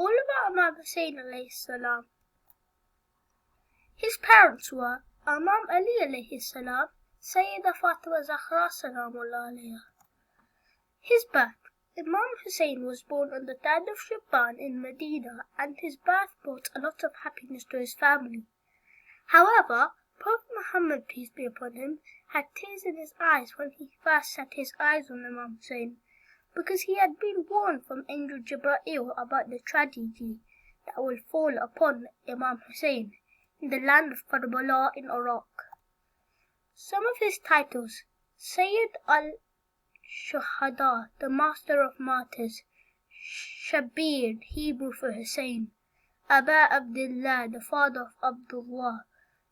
All about Imam Hussain alayhi salam. His parents were Imam Ali alayhi salam, Sayyidah Fatima Zahra salamullah alayha. His birth. Imam Hussain was born on the 3rd of Shaban in Medina, and his birth brought a lot of happiness to his family. However, Prophet Muhammad, peace be upon him, had tears in his eyes when he first set his eyes on Imam Hussain, because he had been warned from Angel Jibreel about the tragedy that will fall upon Imam Hussain in the land of Karbala in Iraq. Some of his titles: Sayyid al-Shuhada, the Master of Martyrs; Shabir, Hebrew for Hussain; Aba Abdullah, the father of Abdullah;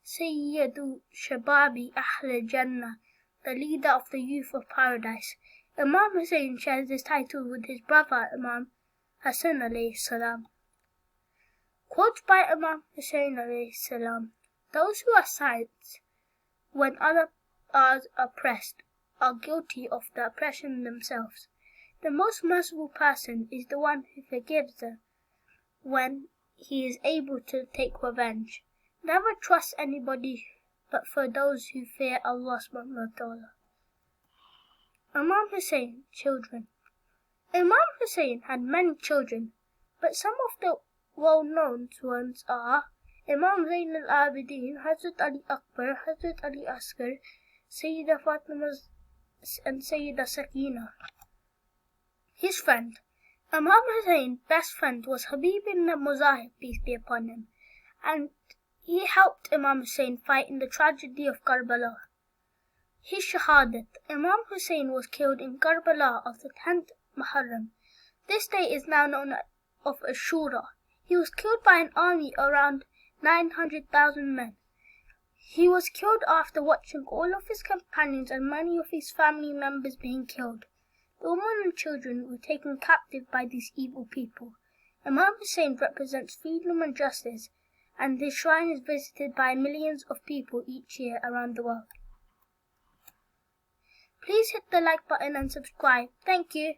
Sayyidu Shababi Ahl Jannah, the leader of the youth of paradise. Imam Hussain shares this title with his brother Imam Hassan alayhi salam. Quote by Imam Hussain alayhi salam: those who are silent when others are oppressed are guilty of the oppression themselves. The most merciful person is the one who forgives them when he is able to take revenge. Never trust anybody but for those who fear Allah subhanahu wa ta'ala. Imam Hussain, children. Imam Hussain had many children, but some of the well-known ones are Imam Zain al-Abidin, Hazrat Ali Akbar, Hazrat Ali Asghar, Sayyidah Fatima and Sayyidah Sakina. His friend. Imam Hussein's best friend was Habib ibn Muzahib, peace be upon him, and he helped Imam Hussain fight in the tragedy of Karbala. His Shahadat. Imam Hussain was killed in Karbala of the 10th Muharram. This day is now known as of Ashura. He was killed by an army around 900,000 men. He was killed after watching all of his companions and many of his family members being killed. The women and children were taken captive by these evil people. Imam Hussain represents freedom and justice, and his shrine is visited by millions of people each year around the world. Please hit the like button and subscribe. Thank you.